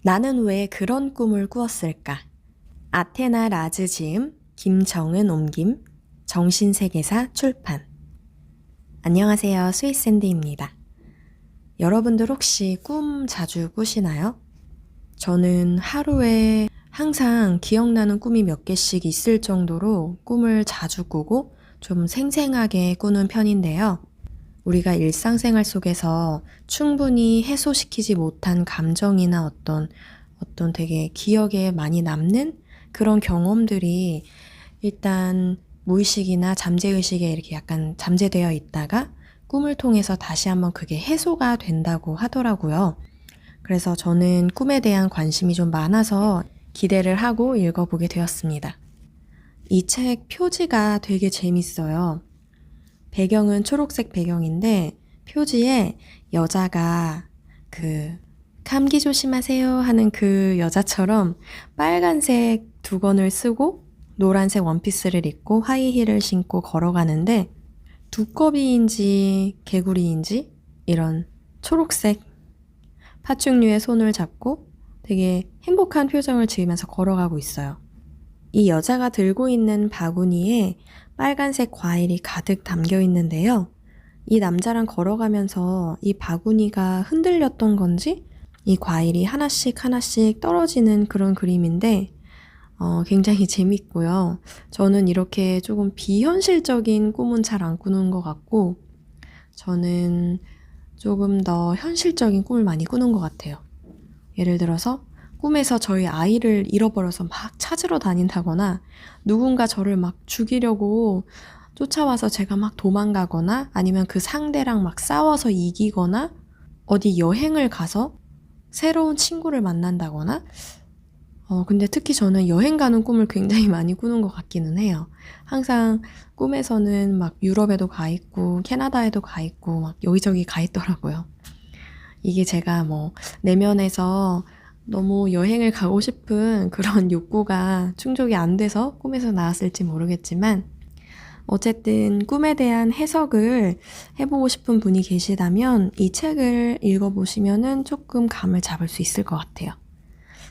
나는 왜 그런 꿈을 꾸었을까? 아테나 라즈 지음, 김정은 옮김, 정신세계사 출판. 안녕하세요. 스윗샌디입니다. 여러분들 혹시 꿈 자주 꾸시나요? 저는 하루에 항상 기억나는 꿈이 몇 개씩 있을 정도로 꿈을 자주 꾸고 좀 생생하게 꾸는 편인데요. 우리가 일상생활 속에서 충분히 해소시키지 못한 감정이나 어떤 되게 기억에 많이 남는 그런 경험들이 일단 무의식이나 잠재의식에 이렇게 약간 잠재되어 있다가 꿈을 통해서 다시 한번 그게 해소가 된다고 하더라고요. 그래서 저는 꿈에 대한 관심이 좀 많아서 기대를 하고 읽어보게 되었습니다. 이 책 표지가 되게 재밌어요. 배경은 초록색 배경인데 표지에 여자가 감기 조심하세요 하는 그 여자처럼 빨간색 두건을 쓰고 노란색 원피스를 입고 하이힐을 신고 걸어가는데 두꺼비인지 개구리인지 이런 초록색 파충류의 손을 잡고 되게 행복한 표정을 지으면서 걸어가고 있어요. 이 여자가 들고 있는 바구니에 빨간색 과일이 가득 담겨 있는데요. 이 남자랑 걸어가면서 이 바구니가 흔들렸던 건지 이 과일이 하나씩 하나씩 떨어지는 그런 그림인데 굉장히 재밌고요. 저는 이렇게 조금 비현실적인 꿈은 잘 안 꾸는 것 같고 저는 조금 더 현실적인 꿈을 많이 꾸는 것 같아요. 예를 들어서 꿈에서 저희 아이를 잃어버려서 막 찾으러 다닌다거나 누군가 저를 막 죽이려고 쫓아와서 제가 막 도망가거나 아니면 그 상대랑 막 싸워서 이기거나 어디 여행을 가서 새로운 친구를 만난다거나 근데 특히 저는 여행 가는 꿈을 굉장히 많이 꾸는 것 같기는 해요. 항상 꿈에서는 막 유럽에도 가 있고 캐나다에도 가 있고 막 여기저기 가 있더라고요. 이게 제가 내면에서 너무 여행을 가고 싶은 그런 욕구가 충족이 안 돼서 꿈에서 나왔을지 모르겠지만 어쨌든 꿈에 대한 해석을 해보고 싶은 분이 계시다면 이 책을 읽어보시면은 조금 감을 잡을 수 있을 것 같아요.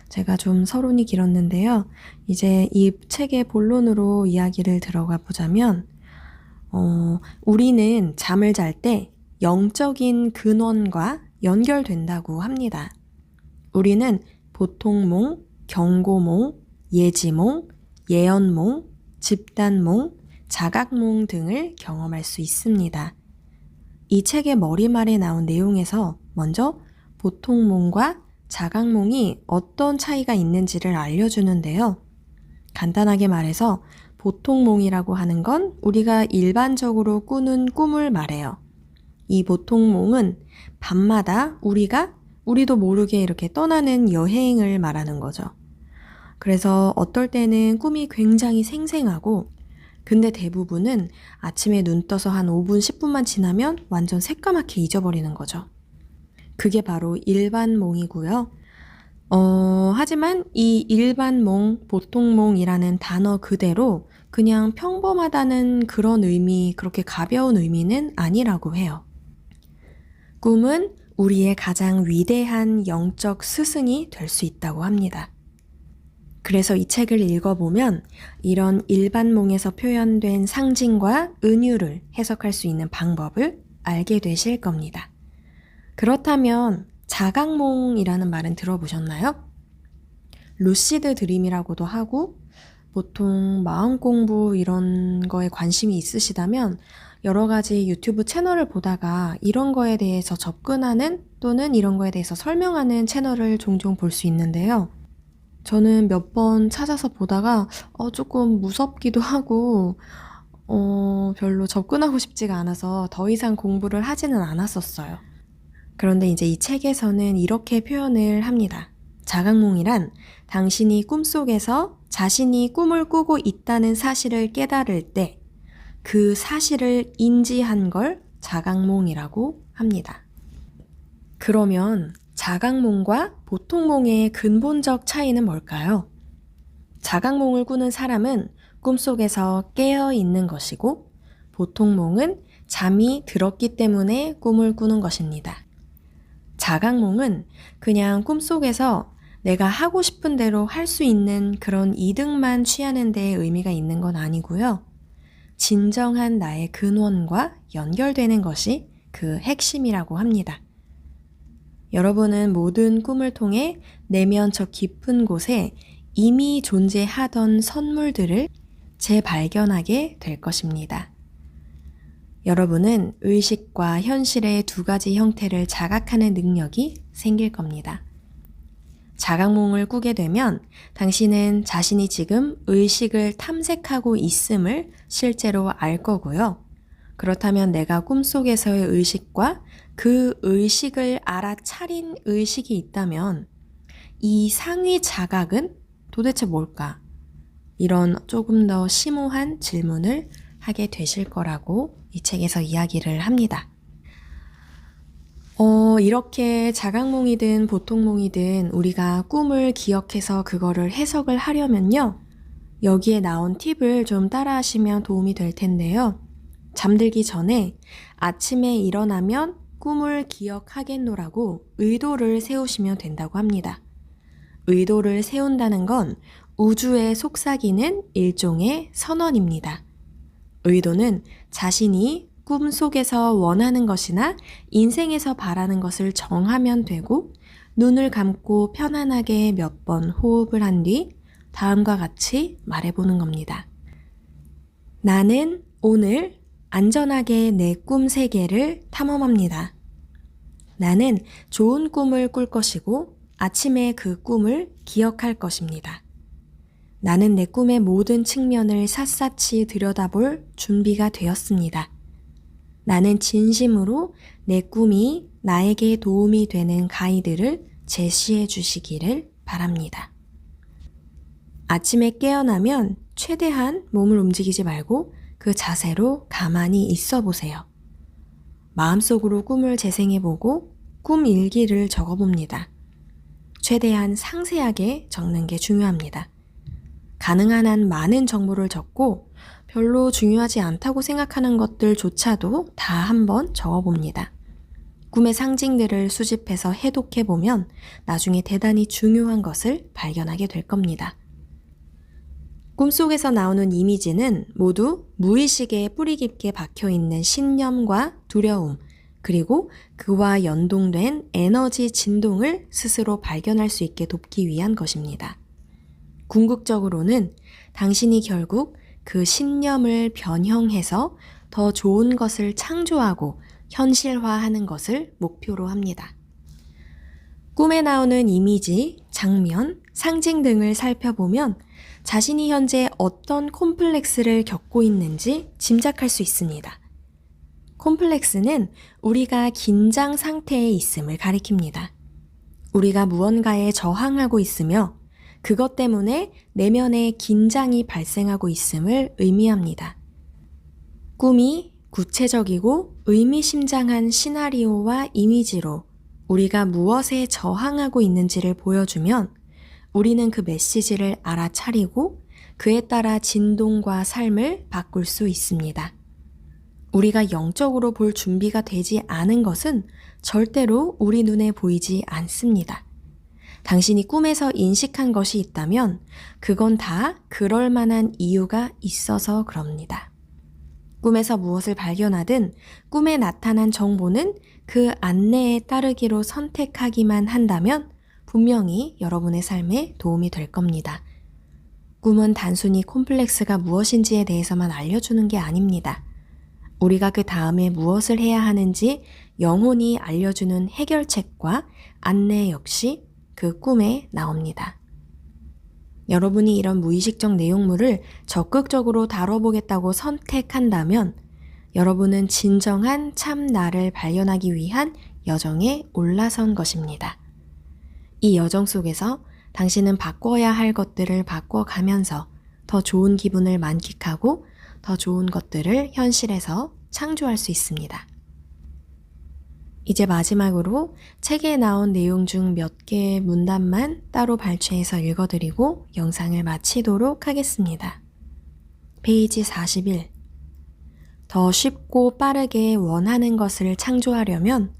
제가 좀 서론이 길었는데요. 이제 이 책의 본론으로 이야기를 들어가 보자면 우리는 잠을 잘 때 영적인 근원과 연결된다고 합니다. 우리는 보통몽, 경고몽, 예지몽, 예언몽, 집단몽, 자각몽 등을 경험할 수 있습니다. 이 책의 머리말에 나온 내용에서 먼저 보통몽과 자각몽이 어떤 차이가 있는지를 알려주는데요. 간단하게 말해서 보통몽이라고 하는 건 우리가 일반적으로 꾸는 꿈을 말해요. 이 보통몽은 밤마다 우리도 모르게 이렇게 떠나는 여행을 말하는 거죠. 그래서 어떨 때는 꿈이 굉장히 생생하고 근데 대부분은 아침에 눈 떠서 한 5분, 10분만 지나면 완전 새까맣게 잊어버리는 거죠. 그게 바로 일반몽이고요. 하지만 이 일반몽, 보통몽이라는 단어 그대로 그냥 평범하다는 그런 의미, 그렇게 가벼운 의미는 아니라고 해요. 꿈은 우리의 가장 위대한 영적 스승이 될 수 있다고 합니다. 그래서 이 책을 읽어보면 이런 일반몽에서 표현된 상징과 은유를 해석할 수 있는 방법을 알게 되실 겁니다. 그렇다면 자각몽이라는 말은 들어보셨나요? 루시드 드림이라고도 하고 보통 마음 공부 이런 거에 관심이 있으시다면 여러 가지 유튜브 채널을 보다가 이런 거에 대해서 접근하는 또는 이런 거에 대해서 설명하는 채널을 종종 볼 수 있는데요. 저는 몇 번 찾아서 보다가 조금 무섭기도 하고 별로 접근하고 싶지가 않아서 더 이상 공부를 하지는 않았었어요. 그런데 이제 이 책에서는 이렇게 표현을 합니다. 자각몽이란 당신이 꿈속에서 자신이 꿈을 꾸고 있다는 사실을 깨달을 때 그 사실을 인지한 걸 자각몽이라고 합니다. 그러면 자각몽과 보통몽의 근본적 차이는 뭘까요? 자각몽을 꾸는 사람은 꿈속에서 깨어 있는 것이고 보통몽은 잠이 들었기 때문에 꿈을 꾸는 것입니다. 자각몽은 그냥 꿈속에서 내가 하고 싶은 대로 할 수 있는 그런 이득만 취하는 데에 의미가 있는 건 아니고요. 진정한 나의 근원과 연결되는 것이 그 핵심이라고 합니다. 여러분은 모든 꿈을 통해 내면 저 깊은 곳에 이미 존재하던 선물들을 재발견하게 될 것입니다. 여러분은 의식과 현실의 두 가지 형태를 자각하는 능력이 생길 겁니다. 자각몽을 꾸게 되면 당신은 자신이 지금 의식을 탐색하고 있음을 실제로 알 거고요. 그렇다면 내가 꿈속에서의 의식과 그 의식을 알아차린 의식이 있다면 이 상위 자각은 도대체 뭘까? 이런 조금 더 심오한 질문을 하게 되실 거라고 이 책에서 이야기를 합니다. 이렇게 자각몽이든 보통몽이든 우리가 꿈을 기억해서 그거를 해석을 하려면요. 여기에 나온 팁을 좀 따라하시면 도움이 될 텐데요. 잠들기 전에 아침에 일어나면 꿈을 기억하겠노라고 의도를 세우시면 된다고 합니다. 의도를 세운다는 건 우주에 속삭이는 일종의 선언입니다. 의도는 자신이 꿈속에서 원하는 것이나 인생에서 바라는 것을 정하면 되고 눈을 감고 편안하게 몇 번 호흡을 한 뒤 다음과 같이 말해보는 겁니다. 나는 오늘 안전하게 내 꿈 세계를 탐험합니다. 나는 좋은 꿈을 꿀 것이고 아침에 그 꿈을 기억할 것입니다. 나는 내 꿈의 모든 측면을 샅샅이 들여다볼 준비가 되었습니다. 나는 진심으로 내 꿈이 나에게 도움이 되는 가이드를 제시해 주시기를 바랍니다. 아침에 깨어나면 최대한 몸을 움직이지 말고 그 자세로 가만히 있어 보세요. 마음속으로 꿈을 재생해보고 꿈 일기를 적어봅니다. 최대한 상세하게 적는 게 중요합니다. 가능한 한 많은 정보를 적고 별로 중요하지 않다고 생각하는 것들조차도 다 한번 적어봅니다. 꿈의 상징들을 수집해서 해독해보면 나중에 대단히 중요한 것을 발견하게 될 겁니다. 꿈속에서 나오는 이미지는 모두 무의식에 뿌리 깊게 박혀있는 신념과 두려움, 그리고 그와 연동된 에너지 진동을 스스로 발견할 수 있게 돕기 위한 것입니다. 궁극적으로는 당신이 결국 그 신념을 변형해서 더 좋은 것을 창조하고 현실화하는 것을 목표로 합니다. 꿈에 나오는 이미지, 장면, 상징 등을 살펴보면 자신이 현재 어떤 콤플렉스를 겪고 있는지 짐작할 수 있습니다. 콤플렉스는 우리가 긴장 상태에 있음을 가리킵니다. 우리가 무언가에 저항하고 있으며 그것 때문에 내면에 긴장이 발생하고 있음을 의미합니다. 꿈이 구체적이고 의미심장한 시나리오와 이미지로 우리가 무엇에 저항하고 있는지를 보여주면 우리는 그 메시지를 알아차리고 그에 따라 진동과 삶을 바꿀 수 있습니다. 우리가 영적으로 볼 준비가 되지 않은 것은 절대로 우리 눈에 보이지 않습니다. 당신이 꿈에서 인식한 것이 있다면 그건 다 그럴 만한 이유가 있어서 그럽니다. 꿈에서 무엇을 발견하든 꿈에 나타난 정보는 그 안내에 따르기로 선택하기만 한다면 분명히 여러분의 삶에 도움이 될 겁니다. 꿈은 단순히 콤플렉스가 무엇인지에 대해서만 알려주는 게 아닙니다. 우리가 그 다음에 무엇을 해야 하는지 영혼이 알려주는 해결책과 안내 역시 그 꿈에 나옵니다. 여러분이 이런 무의식적 내용물을 적극적으로 다뤄보겠다고 선택한다면 여러분은 진정한 참 나를 발견하기 위한 여정에 올라선 것입니다. 이 여정 속에서 당신은 바꿔야 할 것들을 바꿔가면서 더 좋은 기분을 만끽하고 더 좋은 것들을 현실에서 창조할 수 있습니다. 이제 마지막으로 책에 나온 내용 중 몇 개의 문단만 따로 발췌해서 읽어드리고 영상을 마치도록 하겠습니다. 페이지 41. 더 쉽고 빠르게 원하는 것을 창조하려면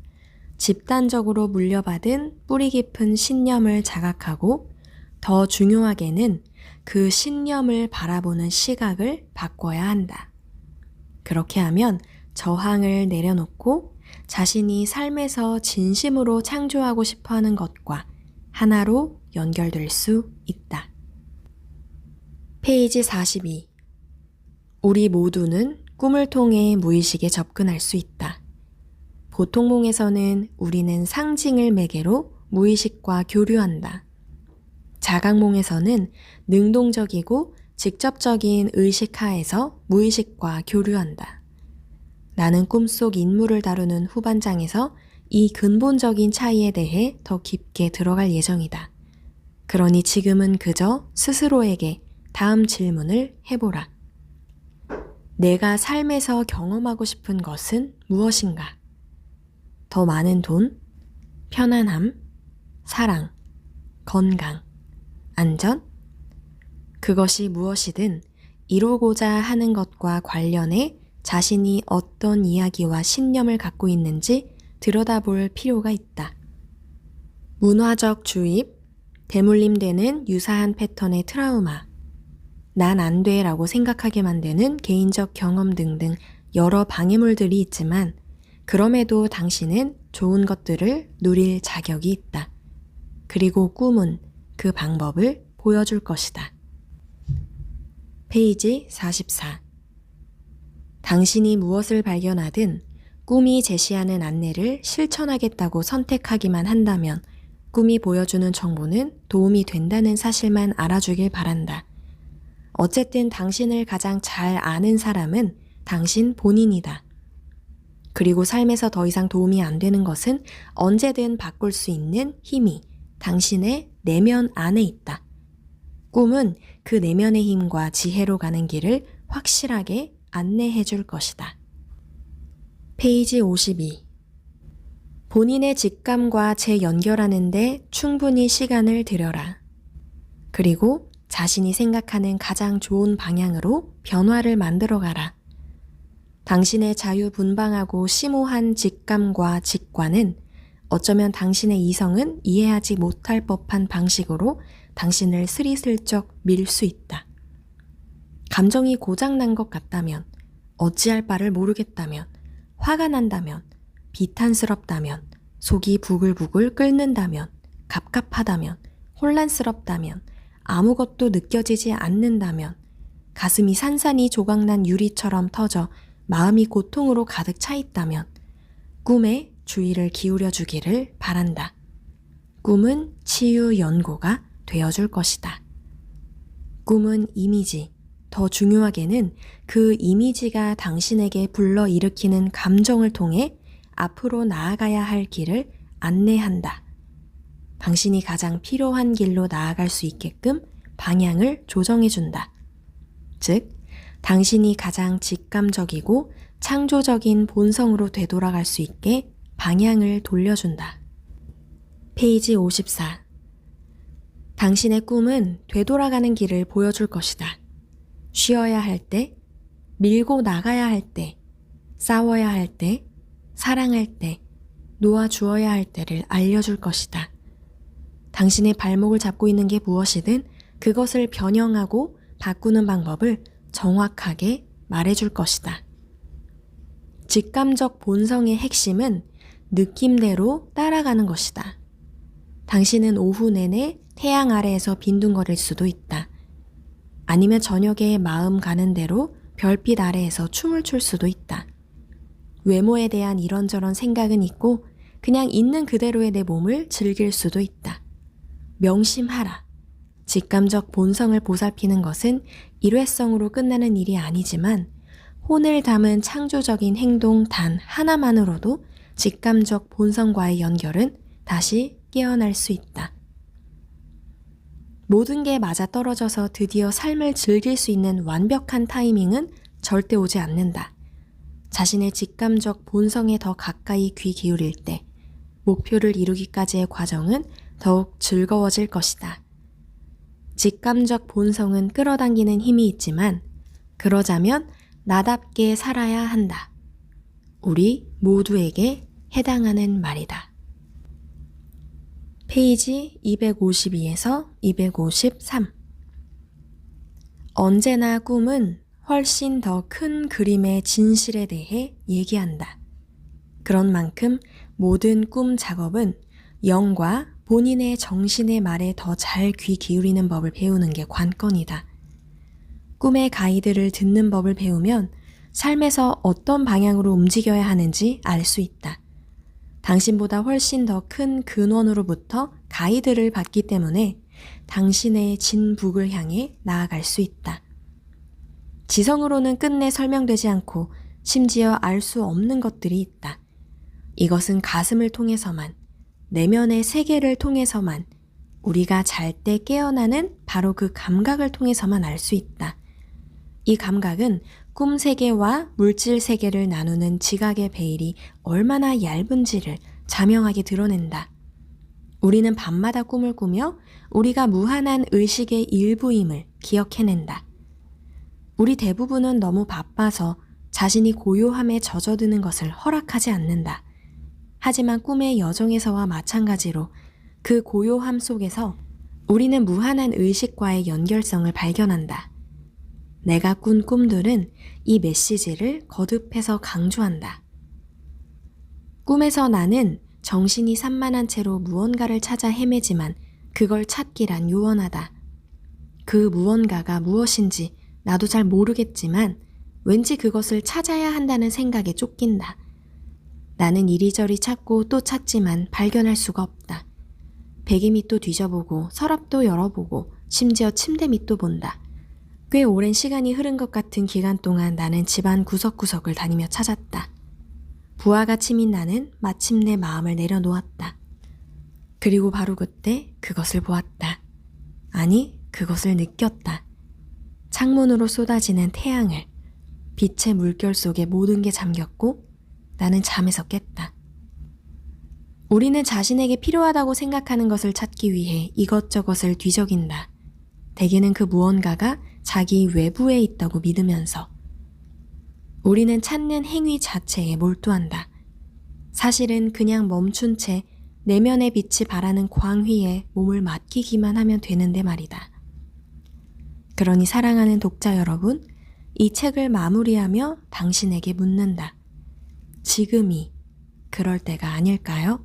집단적으로 물려받은 뿌리 깊은 신념을 자각하고 더 중요하게는 그 신념을 바라보는 시각을 바꿔야 한다. 그렇게 하면 저항을 내려놓고 자신이 삶에서 진심으로 창조하고 싶어 하는 것과 하나로 연결될 수 있다. 페이지 42. 우리 모두는 꿈을 통해 무의식에 접근할 수 있다. 보통夢에서는 우리는 상징을 매개로 무의식과 교류한다. 자각몽에서는 능동적이고 직접적인 의식하에서 무의식과 교류한다. 나는 꿈속 인물을 다루는 후반장에서 이 근본적인 차이에 대해 더 깊게 들어갈 예정이다. 그러니 지금은 그저 스스로에게 다음 질문을 해보라. 내가 삶에서 경험하고 싶은 것은 무엇인가? 더 많은 돈, 편안함, 사랑, 건강, 안전? 그것이 무엇이든 이루고자 하는 것과 관련해 자신이 어떤 이야기와 신념을 갖고 있는지 들여다볼 필요가 있다. 문화적 주입, 대물림되는 유사한 패턴의 트라우마, 난 안 돼 라고 생각하게 만드는 개인적 경험 등등 여러 방해물들이 있지만 그럼에도 당신은 좋은 것들을 누릴 자격이 있다. 그리고 꿈은 그 방법을 보여줄 것이다. 페이지 44. 당신이 무엇을 발견하든 꿈이 제시하는 안내를 실천하겠다고 선택하기만 한다면 꿈이 보여주는 정보는 도움이 된다는 사실만 알아주길 바란다. 어쨌든 당신을 가장 잘 아는 사람은 당신 본인이다. 그리고 삶에서 더 이상 도움이 안 되는 것은 언제든 바꿀 수 있는 힘이 당신의 내면 안에 있다. 꿈은 그 내면의 힘과 지혜로 가는 길을 확실하게 안내해 줄 것이다. 페이지 52. 본인의 직감과 재연결하는데 충분히 시간을 들여라. 그리고 자신이 생각하는 가장 좋은 방향으로 변화를 만들어 가라. 당신의 자유분방하고 심오한 직감과 직관은 어쩌면 당신의 이성은 이해하지 못할 법한 방식으로 당신을 스리슬쩍 밀 수 있다. 감정이 고장난 것 같다면, 어찌할 바를 모르겠다면, 화가 난다면, 비탄스럽다면, 속이 부글부글 끓는다면, 갑갑하다면, 혼란스럽다면, 아무것도 느껴지지 않는다면, 가슴이 산산이 조각난 유리처럼 터져 마음이 고통으로 가득 차 있다면, 꿈에 주의를 기울여 주기를 바란다. 꿈은 치유 연고가 되어줄 것이다. 꿈은 이미지, 더 중요하게는 그 이미지가 당신에게 불러일으키는 감정을 통해 앞으로 나아가야 할 길을 안내한다. 당신이 가장 필요한 길로 나아갈 수 있게끔 방향을 조정해준다. 즉, 당신이 가장 직감적이고 창조적인 본성으로 되돌아갈 수 있게 방향을 돌려준다. 페이지 54. 당신의 꿈은 되돌아가는 길을 보여줄 것이다. 쉬어야 할 때, 밀고 나가야 할 때, 싸워야 할 때, 사랑할 때, 놓아주어야 할 때를 알려줄 것이다. 당신의 발목을 잡고 있는 게 무엇이든 그것을 변형하고 바꾸는 방법을 정확하게 말해줄 것이다. 직감적 본성의 핵심은 느낌대로 따라가는 것이다. 당신은 오후 내내 태양 아래에서 빈둥거릴 수도 있다. 아니면 저녁에 마음 가는 대로 별빛 아래에서 춤을 출 수도 있다. 외모에 대한 이런저런 생각은 있고 그냥 있는 그대로의 내 몸을 즐길 수도 있다. 명심하라. 직감적 본성을 보살피는 것은 일회성으로 끝나는 일이 아니지만 혼을 담은 창조적인 행동 단 하나만으로도 직감적 본성과의 연결은 다시 깨어날 수 있다. 모든 게 맞아떨어져서 드디어 삶을 즐길 수 있는 완벽한 타이밍은 절대 오지 않는다. 자신의 직감적 본성에 더 가까이 귀 기울일 때 목표를 이루기까지의 과정은 더욱 즐거워질 것이다. 직감적 본성은 끌어당기는 힘이 있지만 그러자면 나답게 살아야 한다. 우리 모두에게 해당하는 말이다. 페이지 252에서 253. 언제나 꿈은 훨씬 더 큰 그림의 진실에 대해 얘기한다. 그런 만큼 모든 꿈 작업은 영과 본인의 정신의 말에 더 잘 귀 기울이는 법을 배우는 게 관건이다. 꿈의 가이드를 듣는 법을 배우면 삶에서 어떤 방향으로 움직여야 하는지 알 수 있다. 당신보다 훨씬 더 큰 근원으로부터 가이드를 받기 때문에 당신의 진북을 향해 나아갈 수 있다. 지성으로는 끝내 설명되지 않고 심지어 알 수 없는 것들이 있다. 이것은 가슴을 통해서만, 내면의 세계를 통해서만, 우리가 잘 때 깨어나는 바로 그 감각을 통해서만 알 수 있다. 이 감각은 꿈 세계와 물질 세계를 나누는 지각의 베일이 얼마나 얇은지를 자명하게 드러낸다. 우리는 밤마다 꿈을 꾸며 우리가 무한한 의식의 일부임을 기억해낸다. 우리 대부분은 너무 바빠서 자신이 고요함에 젖어드는 것을 허락하지 않는다. 하지만 꿈의 여정에서와 마찬가지로 그 고요함 속에서 우리는 무한한 의식과의 연결성을 발견한다. 내가 꾼 꿈들은 이 메시지를 거듭해서 강조한다. 꿈에서 나는 정신이 산만한 채로 무언가를 찾아 헤매지만 그걸 찾기란 요원하다. 그 무언가가 무엇인지 나도 잘 모르겠지만 왠지 그것을 찾아야 한다는 생각에 쫓긴다. 나는 이리저리 찾고 또 찾지만 발견할 수가 없다. 베개 밑도 뒤져보고 서랍도 열어보고 심지어 침대 밑도 본다. 꽤 오랜 시간이 흐른 것 같은 기간 동안 나는 집안 구석구석을 다니며 찾았다. 부하가 치민 나는 마침내 마음을 내려놓았다. 그리고 바로 그때 그것을 보았다. 아니, 그것을 느꼈다. 창문으로 쏟아지는 태양을, 빛의 물결 속에 모든 게 잠겼고 나는 잠에서 깼다. 우리는 자신에게 필요하다고 생각하는 것을 찾기 위해 이것저것을 뒤적인다. 대개는 그 무언가가 자기 외부에 있다고 믿으면서. 우리는 찾는 행위 자체에 몰두한다. 사실은 그냥 멈춘 채 내면의 빛이 바라는 광휘에 몸을 맡기기만 하면 되는데 말이다. 그러니 사랑하는 독자 여러분, 이 책을 마무리하며 당신에게 묻는다. 지금이 그럴 때가 아닐까요?